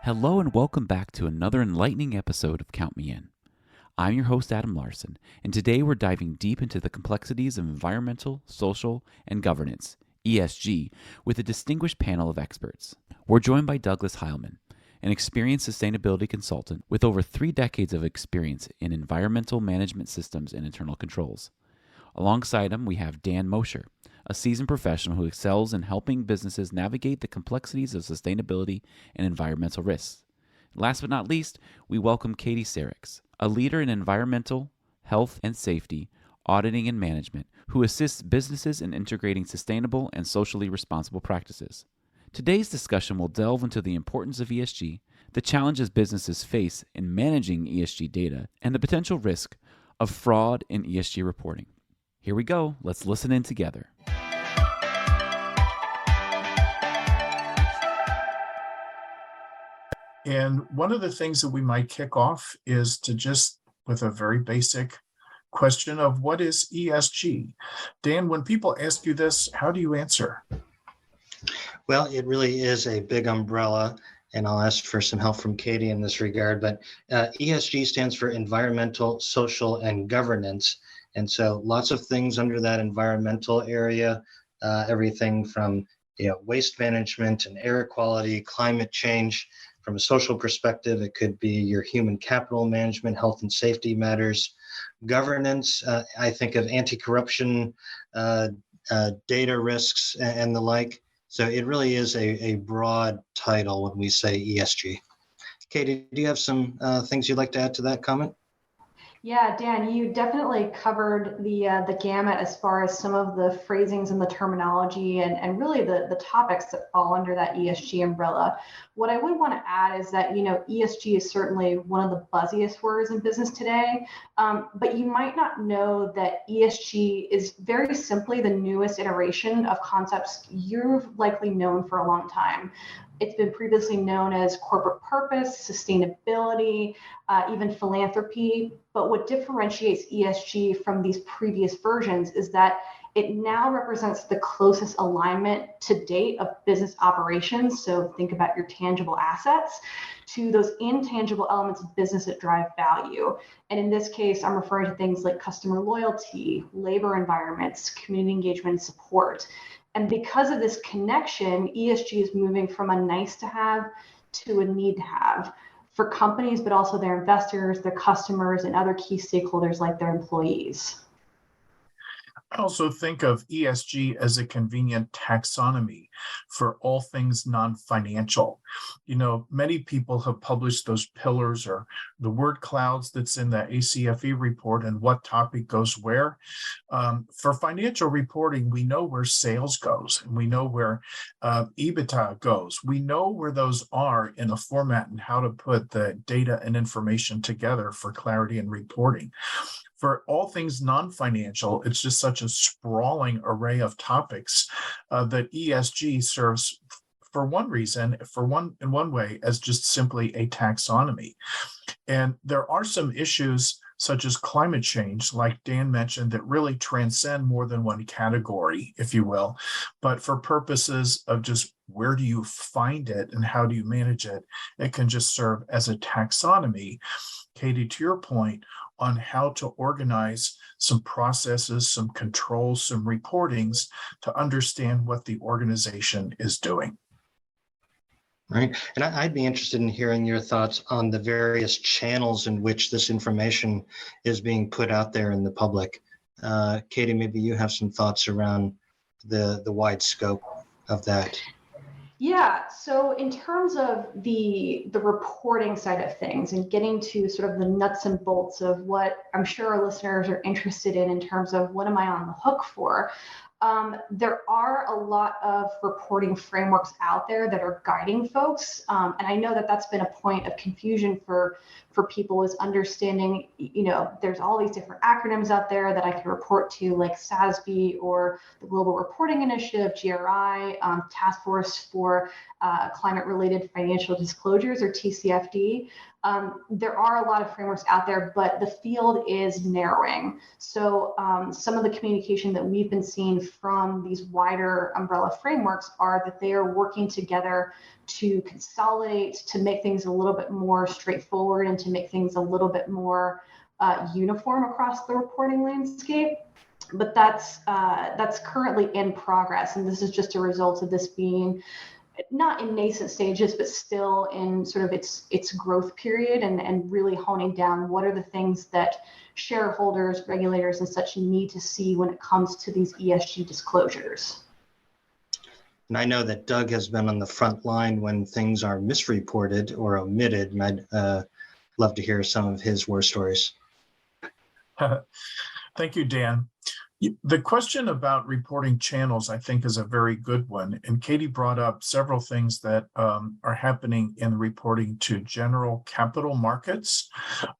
Hello and welcome back to another enlightening episode of Count Me In. I'm your host, Adam Larson, and today we're diving deep into the complexities of environmental, social, and governance, ESG, with a distinguished panel of experts. We're joined by Douglas Hileman, an experienced sustainability consultant with over 3 decades of experience in environmental management systems and internal controls. Alongside him, we have Dan Mosher, a seasoned professional who excels in helping businesses navigate the complexities of sustainability and environmental risks. Last but not least, we welcome Catie Serex, a leader in environmental, health and safety, auditing and management, who assists businesses in integrating sustainable and socially responsible practices. Today's discussion will delve into the importance of ESG, the challenges businesses face in managing ESG data, and the potential risk of fraud in ESG reporting. Here we go. Let's listen in together. And one of the things that we might kick off is to just with a very basic question of what is ESG? Dan, when people ask you this, how do you answer? Well, it really is a big umbrella, and I'll ask for some help from Catie in this regard, but ESG stands for environmental, social, and governance. And so lots of things under that environmental area, everything from waste management and air quality, climate change. From a social perspective, it could be your human capital management, health and safety matters. Governance, I think of anti-corruption, data risks, and the like. So it really is a broad title when we say ESG. Catie, do you have some things you'd like to add to that comment? Yeah, Dan, you definitely covered the gamut as far as some of the phrasings and the terminology and really the topics that fall under that ESG umbrella. What I would want to add is that, ESG is certainly one of the buzziest words in business today, but you might not know that ESG is very simply the newest iteration of concepts you've likely known for a long time. It's been previously known as corporate purpose, sustainability, even philanthropy. But what differentiates ESG from these previous versions is that it now represents the closest alignment to date of business operations. So think about your tangible assets to those intangible elements of business that drive value. And in this case, I'm referring to things like customer loyalty, labor environments, community engagement, and support. And because of this connection, ESG is moving from a nice to have to a need to have for companies, but also their investors, their customers, and other key stakeholders like their employees. I also think of ESG as a convenient taxonomy for all things non-financial. Many people have published those pillars or the word clouds that's in the ACFE report and what topic goes where. For financial reporting, we know where sales goes and we know where EBITDA goes. We know where those are in a format and how to put the data and information together for clarity and reporting. For all things non-financial, it's just such a sprawling array of topics that ESG serves for one reason, in one way, as just simply a taxonomy. And there are some issues such as climate change, like Dan mentioned, that really transcend more than one category, if you will. But for purposes of just where do you find it and how do you manage it, it can just serve as a taxonomy. Catie, to your point on how to organize some processes, some controls, some reportings to understand what the organization is doing. Right. And I'd be interested in hearing your thoughts on the various channels in which this information is being put out there in the public. Catie, maybe you have some thoughts around the wide scope of that. Yeah, so in terms of the reporting side of things and getting to sort of the nuts and bolts of what I'm sure our listeners are interested in terms of what am I on the hook for, there are a lot of reporting frameworks out there that are guiding folks. And I know that that's been a point of confusion for people is understanding, there's all these different acronyms out there that I can report to, like SASB or the Global Reporting Initiative, GRI, Task Force for Climate-Related Financial Disclosures, or TCFD. There are a lot of frameworks out there, but the field is narrowing. So some of the communication that we've been seeing from these wider umbrella frameworks are that they are working together to consolidate, to make things a little bit more straightforward and to make things a little bit more uniform across the reporting landscape. But that's currently in progress, and this is just a result of this being not in nascent stages, but still in sort of its growth period, and really honing down what are the things that shareholders, regulators, and such need to see when it comes to these ESG disclosures. And I know that Doug has been on the front line when things are misreported or omitted, and I'd love to hear some of his war stories. Thank you, Dan. The question about reporting channels, I think, is a very good one. And Catie brought up several things that are happening in reporting to general capital markets.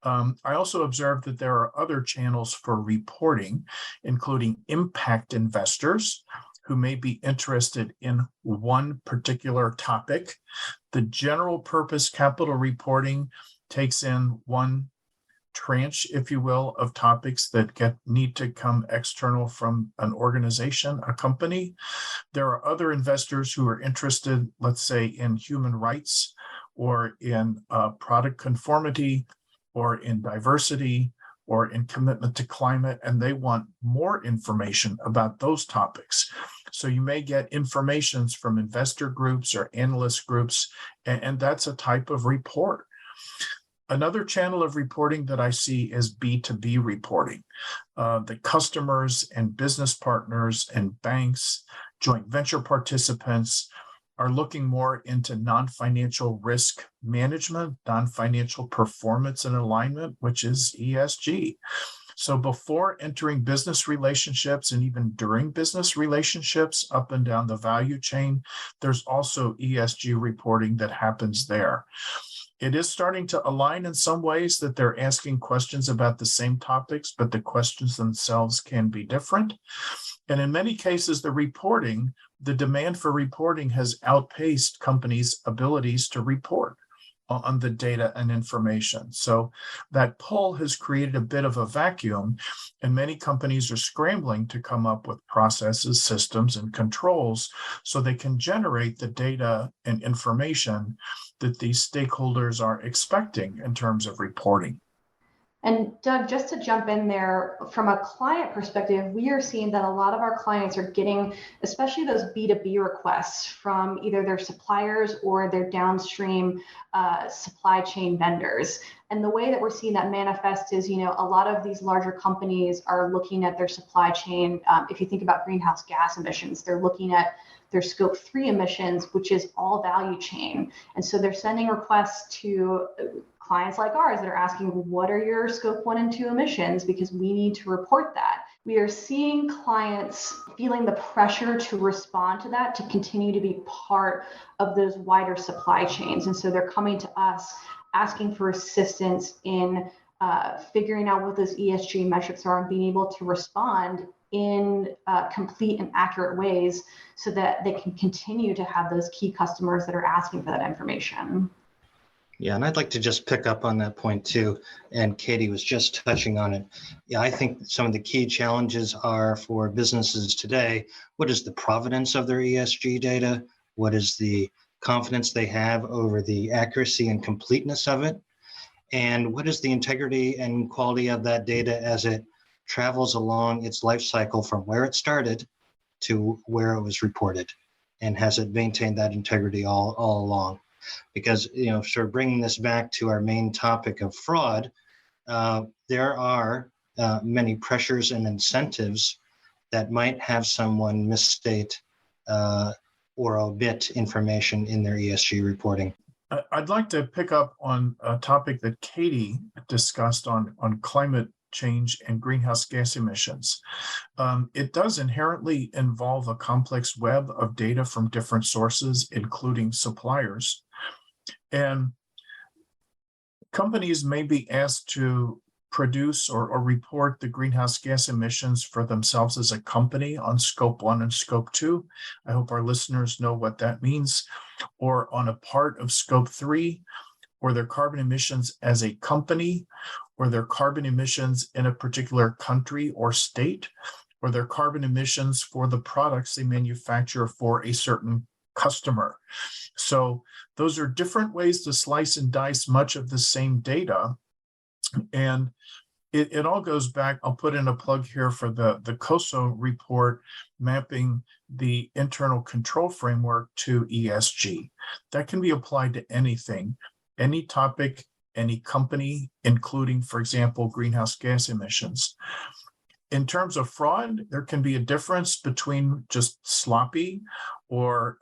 I also observed that there are other channels for reporting, including impact investors who may be interested in one particular topic. The general purpose capital reporting takes in one tranche, if you will, of topics that need to come external from an organization, a company. There are other investors who are interested, let's say, in human rights or in product conformity or in diversity or in commitment to climate, and they want more information about those topics. So you may get informations from investor groups or analyst groups, and that's a type of report. Another channel of reporting that I see is B2B reporting. The customers and business partners and banks, joint venture participants are looking more into non-financial risk management, non-financial performance and alignment, which is ESG. So before entering business relationships and even during business relationships up and down the value chain, there's also ESG reporting that happens there. It is starting to align in some ways that they're asking questions about the same topics, but the questions themselves can be different. And in many cases, the demand for reporting has outpaced companies' abilities to report on the data and information. So that pull has created a bit of a vacuum, and many companies are scrambling to come up with processes, systems, and controls so they can generate the data and information that these stakeholders are expecting in terms of reporting. And Doug, just to jump in there, from a client perspective, we are seeing that a lot of our clients are getting, especially those B2B requests from either their suppliers or their downstream supply chain vendors. And the way that we're seeing that manifest is, a lot of these larger companies are looking at their supply chain. If you think about greenhouse gas emissions, they're looking at their scope 3 emissions, which is all value chain. And so they're sending requests to clients like ours that are asking, what are your scope 1 and 2 emissions? Because we need to report that. We are seeing clients feeling the pressure to respond to that, to continue to be part of those wider supply chains. And so they're coming to us asking for assistance in figuring out what those ESG metrics are and being able to respond in complete and accurate ways so that they can continue to have those key customers that are asking for that information. Yeah, and I'd like to just pick up on that point too, and Catie was just touching on it. Yeah, I think some of the key challenges are for businesses today, what is the provenance of their ESG data? What is the confidence they have over the accuracy and completeness of it? And what is the integrity and quality of that data as it travels along its life cycle from where it started to where it was reported? And has it maintained that integrity all along? Because, sort of bringing this back to our main topic of fraud, there are many pressures and incentives that might have someone misstate or omit information in their ESG reporting. I'd like to pick up on a topic that Catie discussed on climate change and greenhouse gas emissions. It does inherently involve a complex web of data from different sources, including suppliers. And companies may be asked to produce or report the greenhouse gas emissions for themselves as a company on scope 1 and scope 2. I hope our listeners know what that means. Or on a part of scope 3, or their carbon emissions as a company, or their carbon emissions in a particular country or state, or their carbon emissions for the products they manufacture for a certain customer. So those are different ways to slice and dice much of the same data. And it all goes back. I'll put in a plug here for the COSO report mapping the internal control framework to ESG. That can be applied to anything, any topic, any company, including, for example, greenhouse gas emissions. In terms of fraud, there can be a difference between just sloppy or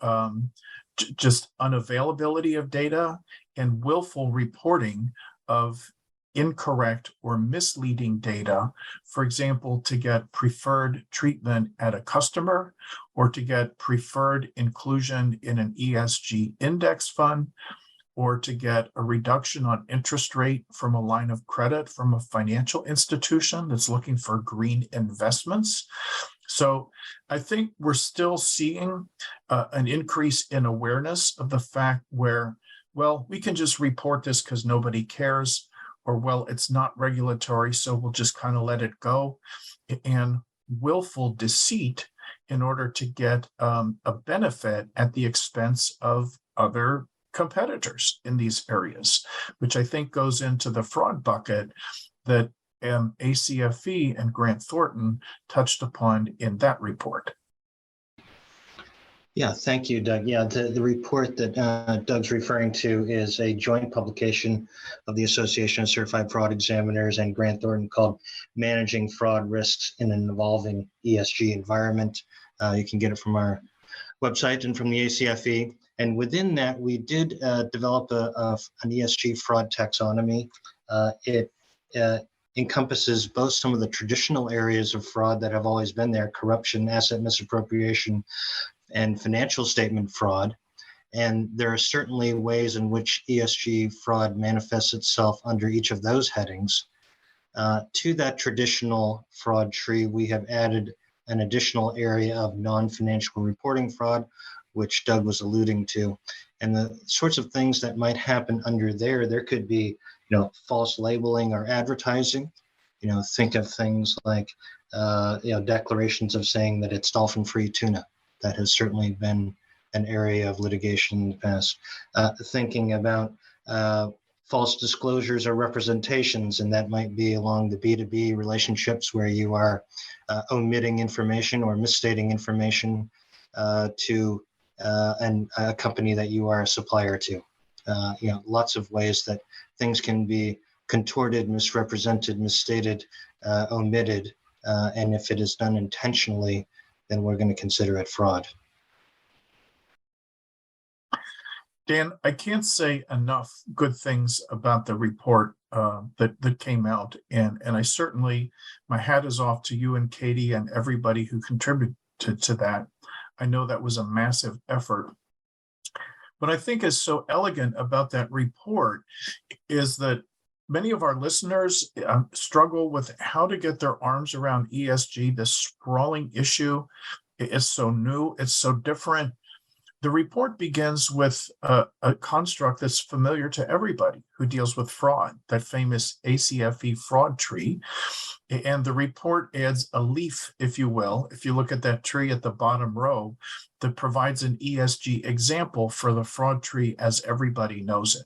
just unavailability of data and willful reporting of incorrect or misleading data, for example, to get preferred treatment at a customer or to get preferred inclusion in an ESG index fund or to get a reduction on interest rate from a line of credit from a financial institution that's looking for green investments. So I think we're still seeing an increase in awareness of the fact where, well, we can just report this because nobody cares, or, well, it's not regulatory, so we'll just kind of let it go. And willful deceit in order to get a benefit at the expense of other competitors in these areas, which I think goes into the fraud bucket that ACFE and Grant Thornton touched upon in that report. Yeah, thank you, Doug. Yeah, the report that Doug's referring to is a joint publication of the Association of Certified Fraud Examiners and Grant Thornton called Managing Fraud Risks in an Evolving ESG Environment. You can get it from our website and from the ACFE. And within that, we did develop an ESG fraud taxonomy. It encompasses both some of the traditional areas of fraud that have always been there: corruption, asset misappropriation, and financial statement fraud. And there are certainly ways in which ESG fraud manifests itself under each of those headings. To that traditional fraud tree, we have added an additional area of non-financial reporting fraud, which Doug was alluding to. And the sorts of things that might happen under there could be, false labeling or advertising. Think of things like, declarations of saying that it's dolphin-free tuna. That has certainly been an area of litigation in the past. Thinking about false disclosures or representations, and that might be along the B2B relationships where you are omitting information or misstating information to a company that you are a supplier to. Lots of ways that things can be contorted, misrepresented, misstated, omitted, and if it is done intentionally, then we're going to consider it fraud. Dan, I can't say enough good things about the report that came out, and I certainly, my hat is off to you and Catie and everybody who contributed to that. I know that was a massive effort. What I think is so elegant about that report is that many of our listeners struggle with how to get their arms around ESG, this sprawling issue. It's so new, it's so different. The report begins with a construct that's familiar to everybody who deals with fraud, that famous ACFE fraud tree. And the report adds a leaf, if you will, if you look at that tree at the bottom row, that provides an ESG example for the fraud tree as everybody knows it.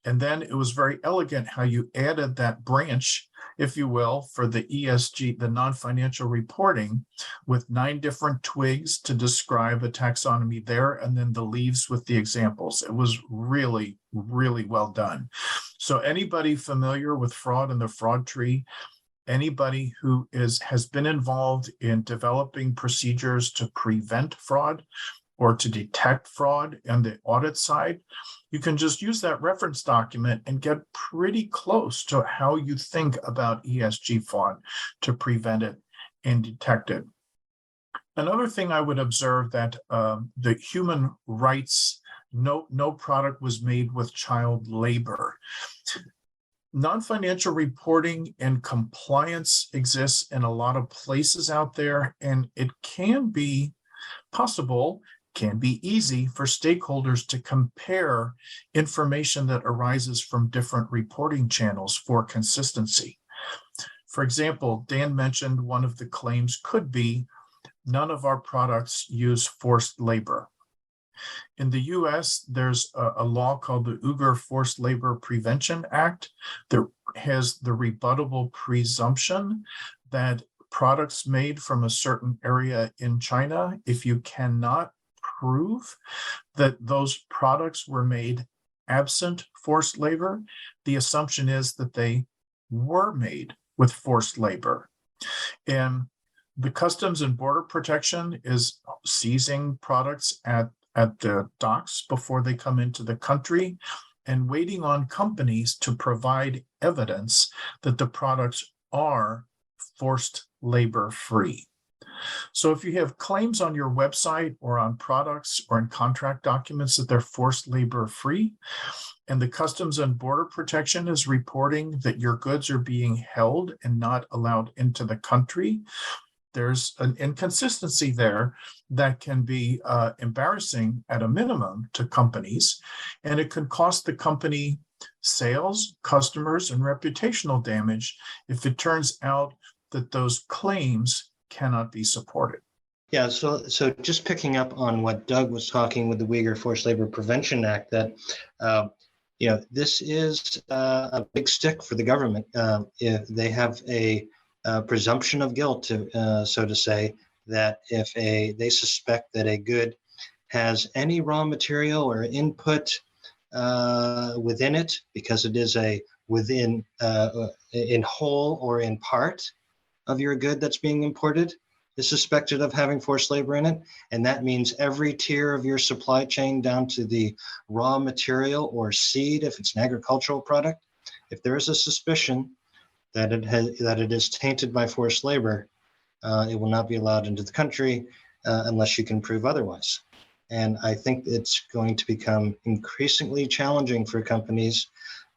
And then it was very elegant how you added that branch, if you will, for the ESG, the non-financial reporting, with 9 different twigs to describe a taxonomy there, and then the leaves with the examples. It was really, really well done. So anybody familiar with fraud and the fraud tree, anybody who has been involved in developing procedures to prevent fraud or to detect fraud on the audit side, you can just use that reference document and get pretty close to how you think about ESG fraud to prevent it and detect it. Another thing I would observe that the human rights, no product was made with child labor. Non-financial reporting and compliance exists in a lot of places out there, and it can be possible can be easy for stakeholders to compare information that arises from different reporting channels for consistency. For example, Dan mentioned one of the claims could be none of our products use forced labor. In the US, there's a law called the Uyghur Forced Labor Prevention Act that has the rebuttable presumption that products made from a certain area in China, if you cannot prove that those products were made absent forced labor, the assumption is that they were made with forced labor. And the Customs and Border Protection is seizing products at the docks before they come into the country and waiting on companies to provide evidence that the products are forced labor free. So if you have claims on your website or on products or in contract documents that they're forced labor free, and the Customs and Border Protection is reporting that your goods are being held and not allowed into the country, there's an inconsistency there that can be embarrassing at a minimum to companies, and it could cost the company sales, customers, and reputational damage if it turns out that those claims cannot be supported. Yeah, so just picking up on what Doug was talking with the Uyghur Forced Labor Prevention Act, that this is a big stick for the government. If they have a presumption of guilt, so to say, that if they suspect that a good has any raw material or input within it, because it is within in whole or in part of your good that's being imported, is suspected of having forced labor in it. And that means every tier of your supply chain down to the raw material or seed, if it's an agricultural product, if there is a suspicion that it is tainted by forced labor, it will not be allowed into the country unless you can prove otherwise. And I think it's going to become increasingly challenging for companies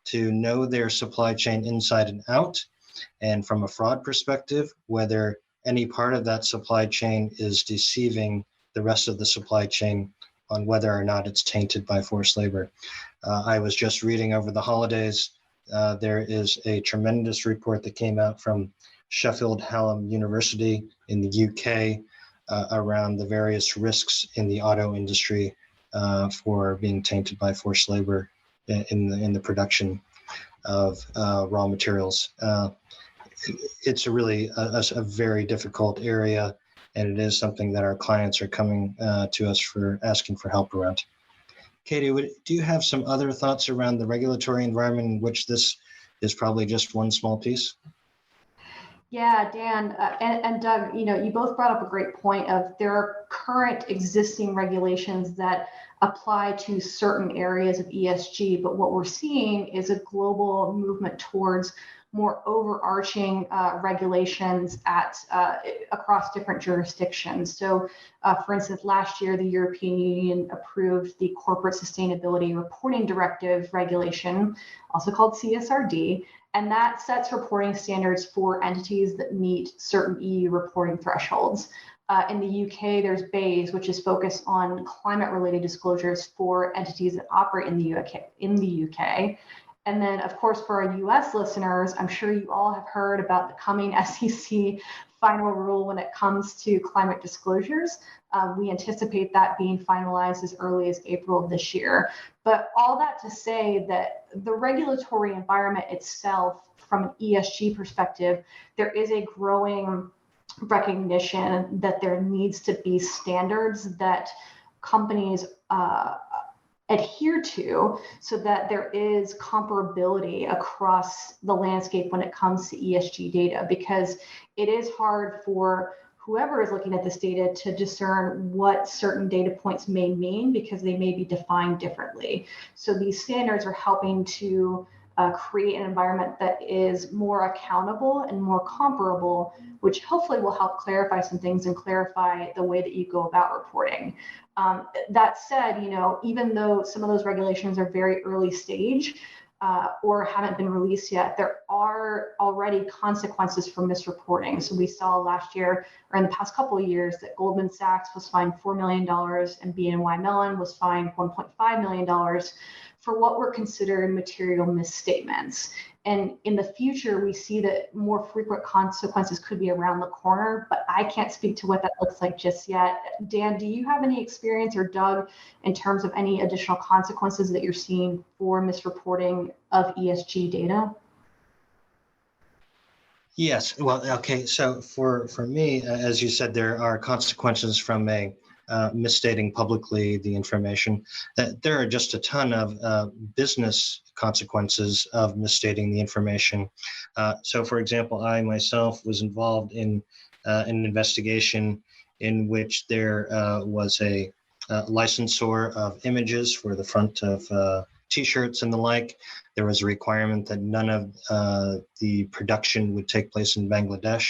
to know their supply chain inside and out. And from a fraud perspective, whether any part of that supply chain is deceiving the rest of the supply chain on whether or not it's tainted by forced labor. I was just reading over the holidays. There is a tremendous report that came out from Sheffield Hallam University in the UK around the various risks in the auto industry for being tainted by forced labor in the production of raw materials. It's a really a very difficult area, and it is something that our clients are coming to us for asking for help around. Catie, do you have some other thoughts around the regulatory environment in which this is probably just one small piece? Yeah, Dan and Doug, you both brought up a great point of there are current existing regulations that apply to certain areas of ESG, but what we're seeing is a global movement towards more overarching regulations across different jurisdictions. So, for instance, last year, the European Union approved the Corporate Sustainability Reporting Directive regulation, also called CSRD, and that sets reporting standards for entities that meet certain EU reporting thresholds. In the UK, there's BAIS, which is focused on climate-related disclosures for entities that operate in the UK. And then, of course, for our US listeners, I'm sure you all have heard about the coming SEC final rule when it comes to climate disclosures. We anticipate that being finalized as early as April of this year. But all that to say that the regulatory environment itself, from an ESG perspective, there is a growing recognition that there needs to be standards that companies adhere to so that there is comparability across the landscape when it comes to ESG data, because it is hard for whoever is looking at this data to discern what certain data points may mean because they may be defined differently. So these standards are helping to create an environment that is more accountable and more comparable, which hopefully will help clarify some things and clarify the way that you go about reporting. That said, even though some of those regulations are very early stage, or haven't been released yet, there are already consequences for misreporting. So we saw last year, or in the past couple of years, that Goldman Sachs was fined $4 million and BNY Mellon was fined $1.5 million for what were considered material misstatements. And in the future, we see that more frequent consequences could be around the corner, but I can't speak to what that looks like just yet. Dan, do you have any experience, or Doug, in terms of any additional consequences that you're seeing for misreporting of ESG data? Yes. Well, okay. So for me, as you said, there are consequences from a misstating publicly the information. There are just a ton of business consequences of misstating the information. So, for example, I myself was involved in an investigation in which there was a licensor of images for the front of T-shirts and the like. There was a requirement that none of the production would take place in Bangladesh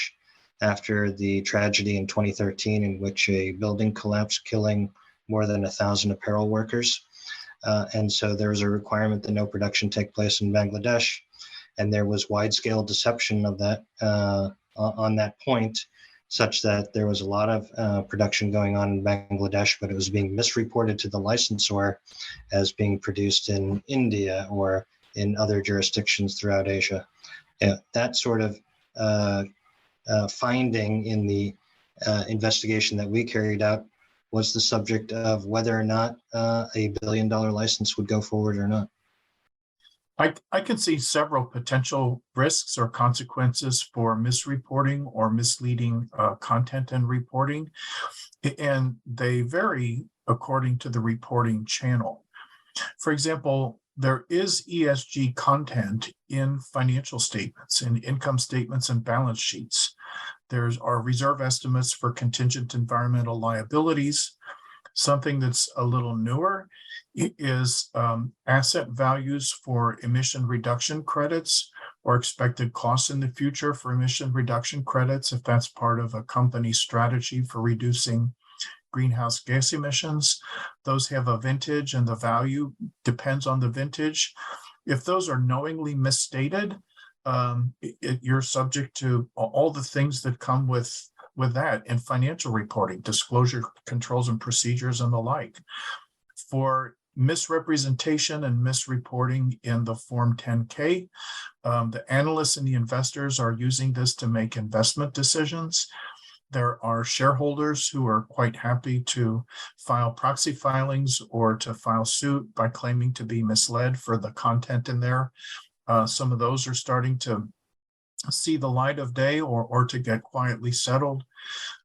after the tragedy in 2013 in which a building collapsed, killing more than 1,000 apparel workers. And so there was a requirement that no production take place in Bangladesh. And there was wide-scale deception of that on that point, such that there was a lot of production going on in Bangladesh, but it was being misreported to the licensor as being produced in India or in other jurisdictions throughout Asia. That sort of finding in the investigation that we carried out was the subject of whether or not a $1 billion license would go forward or not. I can see several potential risks or consequences for misreporting or misleading content and reporting, and they vary according to the reporting channel. For example, there is ESG content in financial statements, in income statements and balance sheets. There are reserve estimates for contingent environmental liabilities. Something that's a little newer is asset values for emission reduction credits or expected costs in the future for emission reduction credits, if that's part of a company's strategy for reducing greenhouse gas emissions. Those have a vintage, and the value depends on the vintage. If those are knowingly misstated, you're subject to all the things that come with that in financial reporting, disclosure controls and procedures and the like. For misrepresentation and misreporting in the Form 10K, the analysts and the investors are using this to make investment decisions. There are shareholders who are quite happy to file proxy filings or to file suit by claiming to be misled for the content in there. Some of those are starting to see the light of day or to get quietly settled.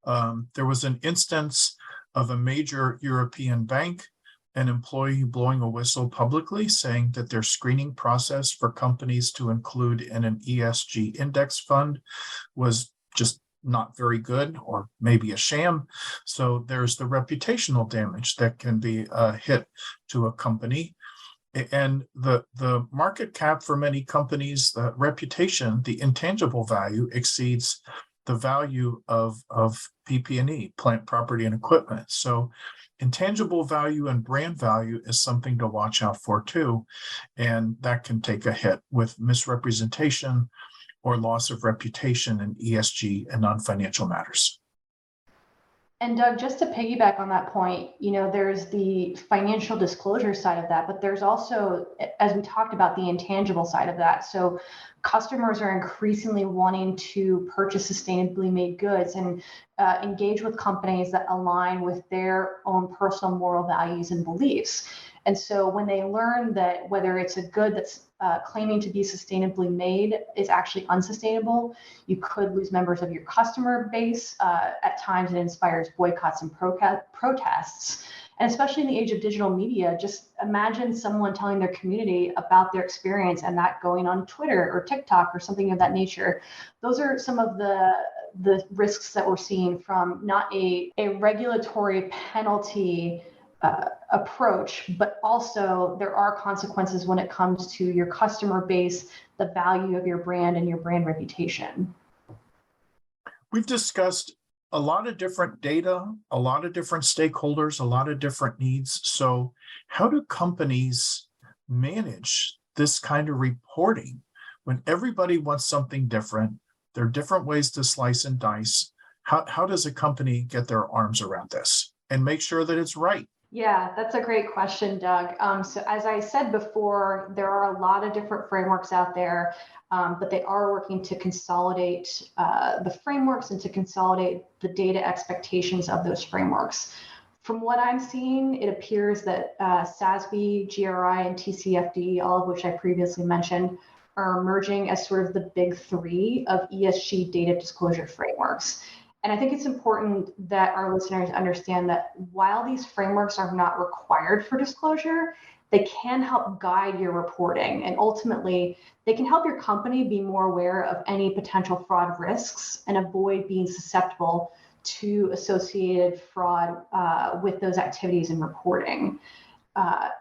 There was an instance of a major European bank, an employee blowing a whistle publicly saying that their screening process for companies to include in an ESG index fund was just not very good, or maybe a sham. So there's the reputational damage that can be a hit to a company. And the market cap for many companies, the reputation, the intangible value exceeds the value of PP&E, plant, property, and equipment. So intangible value and brand value is something to watch out for too. And that can take a hit with misrepresentation or loss of reputation in ESG and non-financial matters. And Doug, just to piggyback on that point, there's the financial disclosure side of that, but there's also, as we talked about, the intangible side of that. So customers are increasingly wanting to purchase sustainably made goods and engage with companies that align with their own personal moral values and beliefs. And so when they learn that whether it's a good that's claiming to be sustainably made is actually unsustainable, you could lose members of your customer base. At times it inspires boycotts and protests. And especially in the age of digital media, just imagine someone telling their community about their experience and that going on Twitter or TikTok or something of that nature. Those are some of the risks that we're seeing from not a regulatory penalty approach, but also there are consequences when it comes to your customer base, the value of your brand and your brand reputation. We've discussed a lot of different data, a lot of different stakeholders, a lot of different needs. So how do companies manage this kind of reporting, when everybody wants something different, there are different ways to slice and dice. How does a company get their arms around this and make sure that it's right? Yeah, that's a great question, Doug. So as I said before, there are a lot of different frameworks out there, but they are working to consolidate the frameworks and to consolidate the data expectations of those frameworks. From what I'm seeing, it appears that SASB, GRI, and TCFD, all of which I previously mentioned, are emerging as sort of the big three of ESG data disclosure frameworks. And I think it's important that our listeners understand that while these frameworks are not required for disclosure, they can help guide your reporting. And ultimately, they can help your company be more aware of any potential fraud risks and avoid being susceptible to associated fraud with those activities and reporting.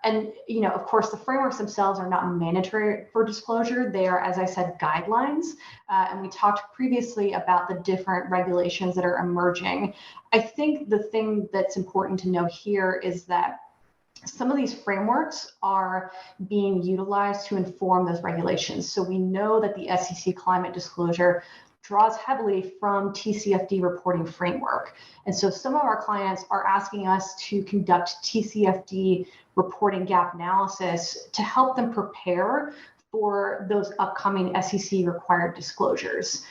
And, of course, the frameworks themselves are not mandatory for disclosure. They are, as I said, guidelines. And we talked previously about the different regulations that are emerging. I think the thing that's important to know here is that some of these frameworks are being utilized to inform those regulations. So we know that the SEC climate disclosure draws heavily from TCFD reporting framework. And so some of our clients are asking us to conduct TCFD reporting gap analysis to help them prepare for those upcoming SEC required disclosures.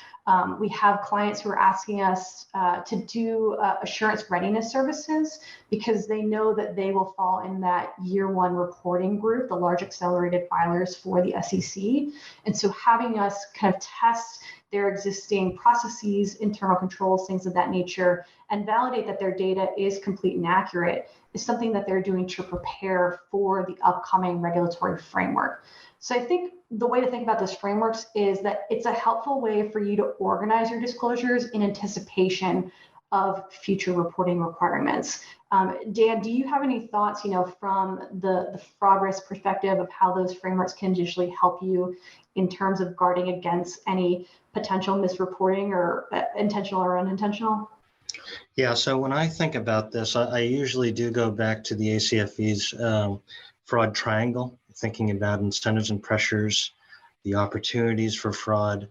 We have clients who are asking us to do assurance readiness services because they know that they will fall in that year one reporting group, the large accelerated filers for the SEC. And so having us kind of test their existing processes, internal controls, things of that nature, and validate that their data is complete and accurate is something that they're doing to prepare for the upcoming regulatory framework. So I think the way to think about those frameworks is that it's a helpful way for you to organize your disclosures in anticipation of future reporting requirements. Dan, do you have any thoughts, from the fraud risk perspective of how those frameworks can usually help you in terms of guarding against any potential misreporting or intentional or unintentional? Yeah, so when I think about this, I usually do go back to the ACFE's fraud triangle, thinking about incentives and pressures, the opportunities for fraud,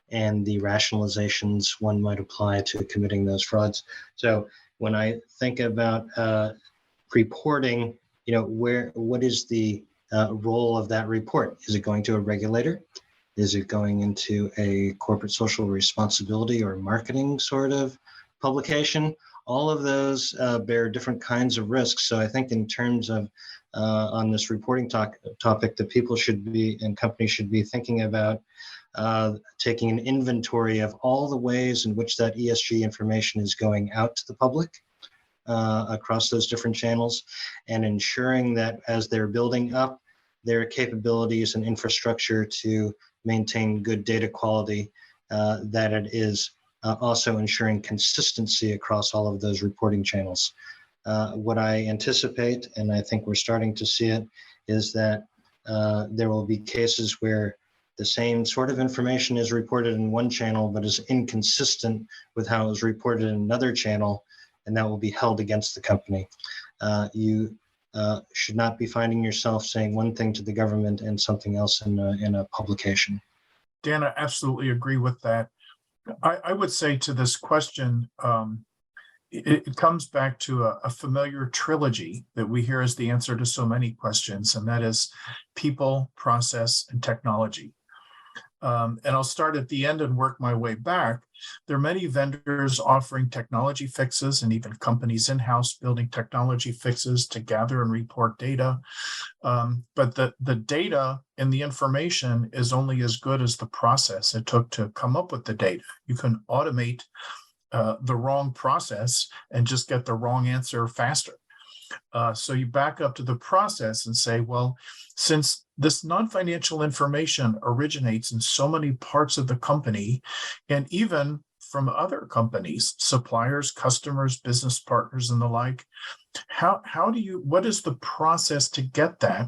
and the rationalizations one might apply to committing those frauds. So when I think about reporting, what is the role of that report? Is it going to a regulator? Is it going into a corporate social responsibility or marketing sort of publication? All of those bear different kinds of risks. So I think in terms of on this reporting topic that people should be and companies should be thinking about taking an inventory of all the ways in which that ESG information is going out to the public across those different channels, and ensuring that as they're building up their capabilities and infrastructure to maintain good data quality, that it is also ensuring consistency across all of those reporting channels. What I anticipate, and I think we're starting to see it, is that there will be cases where the same sort of information is reported in one channel, but is inconsistent with how it was reported in another channel, and that will be held against the company. You should not be finding yourself saying one thing to the government and something else in a publication. Dan, I absolutely agree with that. I would say to this question, it comes back to a familiar trilogy that we hear as the answer to so many questions, and that is people, process, and technology. And I'll start at the end and work my way back. There are many vendors offering technology fixes and even companies in-house building technology fixes to gather and report data. But the data and the information is only as good as the process it took to come up with the data. You can automate the wrong process and just get the wrong answer faster. So you back up to the process and say, well, since this non-financial information originates in so many parts of the company, and even from other companies, suppliers, customers, business partners, and the like, what is the process to get that?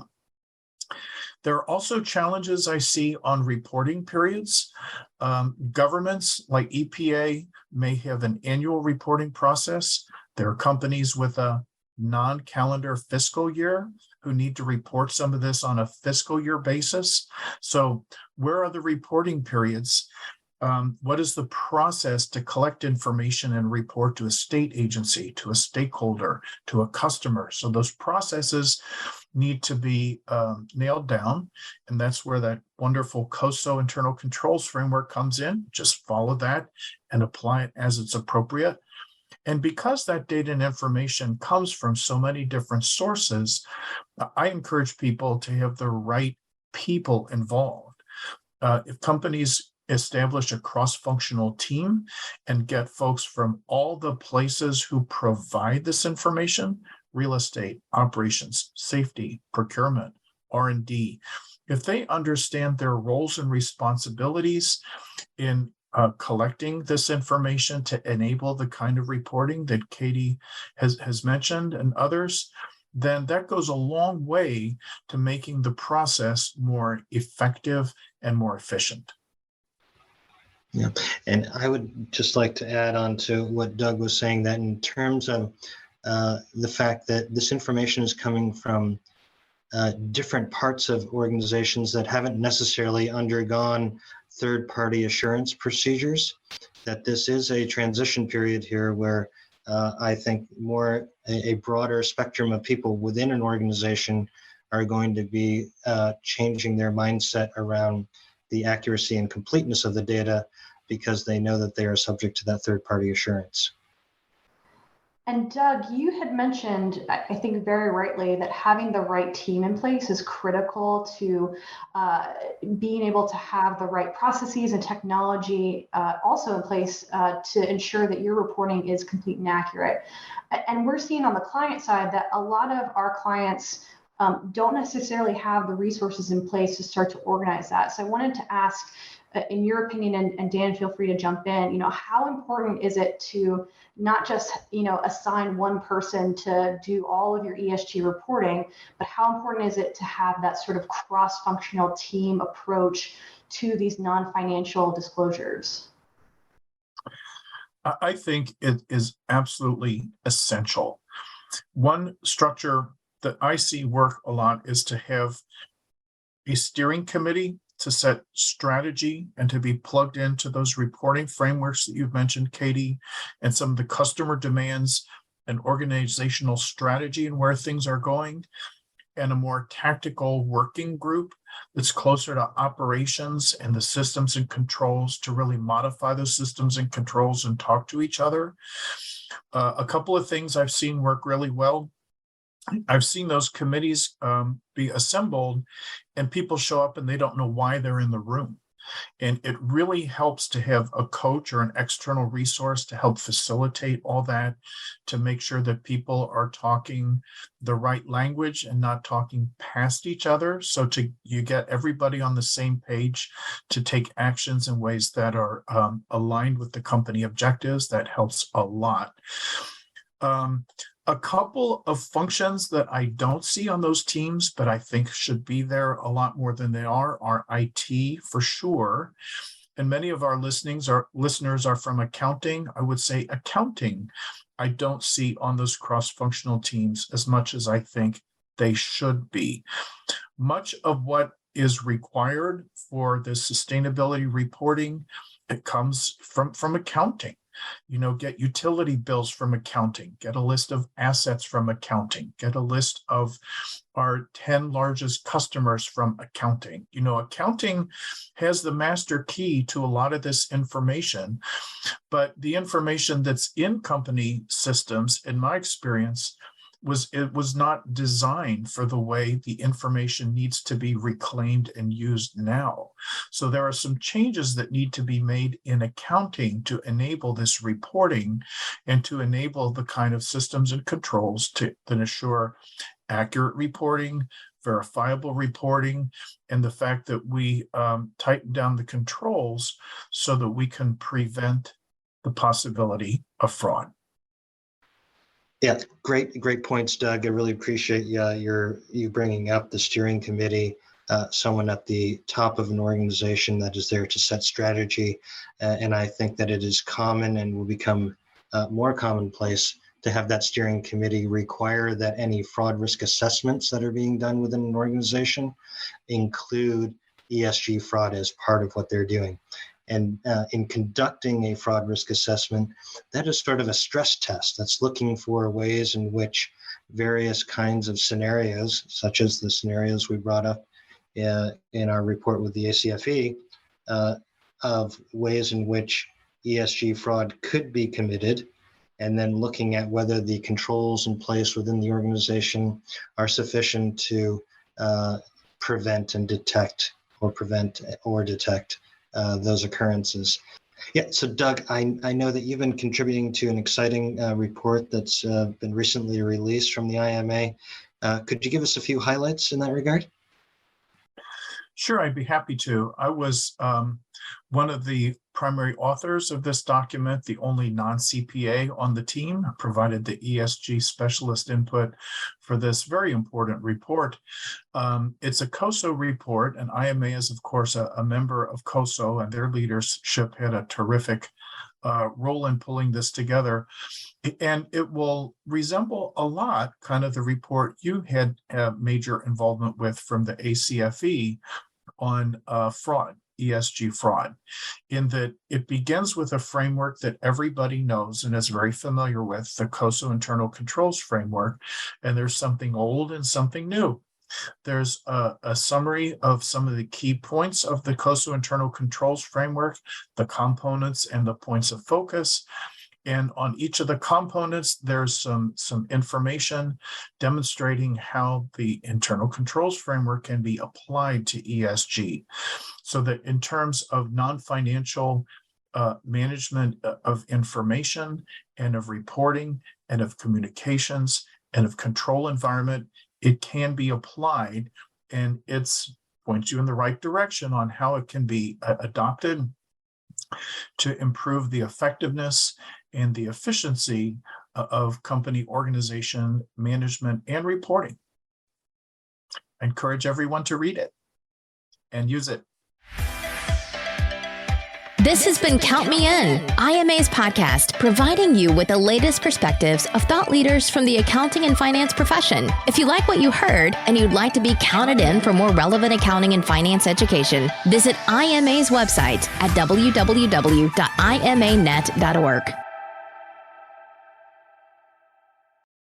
There are also challenges I see on reporting periods. Governments like EPA may have an annual reporting process. There are companies with a non-calendar fiscal year who need to report some of this on a fiscal year basis. So where are the reporting periods? What is the process to collect information and report to a state agency, to a stakeholder, to a customer? So those processes need to be nailed down. And that's where that wonderful COSO internal controls framework comes in. Just follow that and apply it as it's appropriate. And because that data and information comes from so many different sources, I encourage people to have the right people involved. If companies establish a cross-functional team and get folks from all the places who provide this information, real estate, operations, safety, procurement, R&D, if they understand their roles and responsibilities in collecting this information to enable the kind of reporting that Catie has mentioned and others, then that goes a long way to making the process more effective and more efficient. Yeah, and I would just like to add on to what Doug was saying, that in terms of the fact that this information is coming from different parts of organizations that haven't necessarily undergone third-party assurance procedures, that this is a transition period here where I think a broader spectrum of people within an organization are going to be changing their mindset around the accuracy and completeness of the data, because they know that they are subject to that third-party assurance. And Doug, you had mentioned, I think very rightly, that having the right team in place is critical to being able to have the right processes and technology also in place to ensure that your reporting is complete and accurate. And we're seeing on the client side that a lot of our clients don't necessarily have the resources in place to start to organize that. So I wanted to ask, in your opinion, and Dan, feel free to jump in, how important is it to not just, assign one person to do all of your ESG reporting, but how important is it to have that sort of cross-functional team approach to these non-financial disclosures? I think it is absolutely essential. One structure that I see work a lot is to have a steering committee to set strategy and to be plugged into those reporting frameworks that you've mentioned, Catie, and some of the customer demands and organizational strategy and where things are going, and a more tactical working group that's closer to operations and the systems and controls to really modify those systems and controls and talk to each other. A couple of things I've seen work really well. I've seen those committees be assembled and people show up and they don't know why they're in the room. And it really helps to have a coach or an external resource to help facilitate all that, to make sure that people are talking the right language and not talking past each other. So you get everybody on the same page to take actions in ways that are aligned with the company objectives. That helps a lot. A couple of functions that I don't see on those teams, but I think should be there a lot more than they are IT for sure. And many of our listeners are from accounting. I would say accounting, I don't see on those cross-functional teams as much as I think they should be. Much of what is required for the sustainability reporting, it comes from accounting. Get utility bills from accounting, get a list of assets from accounting, get a list of our 10 largest customers from accounting. Accounting has the master key to a lot of this information, but the information that's in company systems, in my experience, was not designed for the way the information needs to be reclaimed and used now. So there are some changes that need to be made in accounting to enable this reporting and to enable the kind of systems and controls that ensure accurate reporting, verifiable reporting, and the fact that we tighten down the controls so that we can prevent the possibility of fraud. Yeah, great points, Doug. I really appreciate you bringing up the steering committee, someone at the top of an organization that is there to set strategy. And I think that it is common and will become more commonplace to have that steering committee require that any fraud risk assessments that are being done within an organization include ESG fraud as part of what they're doing. And in conducting a fraud risk assessment, that is sort of a stress test that's looking for ways in which various kinds of scenarios, such as the scenarios we brought up in our report with the ACFE, of ways in which ESG fraud could be committed, and then looking at whether the controls in place within the organization are sufficient to prevent and detect those occurrences. Yeah, so Doug, I know that you've been contributing to an exciting report that's been recently released from the IMA. Could you give us a few highlights in that regard? Sure, I'd be happy to. I was one of the primary authors of this document, the only non-CPA on the team. I provided the ESG specialist input for this very important report. It's a COSO report, and IMA is, of course, a member of COSO, and their leadership had a terrific role in pulling this together. And it will resemble a lot kind of the report you had major involvement with from the ACFE on fraud, ESG fraud, in that it begins with a framework that everybody knows and is very familiar with, the COSO internal controls framework, and there's something old and something new. There's a summary of some of the key points of the COSO internal controls framework, the components and the points of focus. And on each of the components, there's some information demonstrating how the internal controls framework can be applied to ESG. So that in terms of non-financial management of information and of reporting and of communications and of control environment, it can be applied, and it's points you in the right direction on how it can be adopted to improve the effectiveness and the efficiency of company organization, management, and reporting. I encourage everyone to read it and use it. This has been Count Me In, IMA's podcast, providing you with the latest perspectives of thought leaders from the accounting and finance profession. If you like what you heard and you'd like to be counted in for more relevant accounting and finance education, visit IMA's website at www.imanet.org.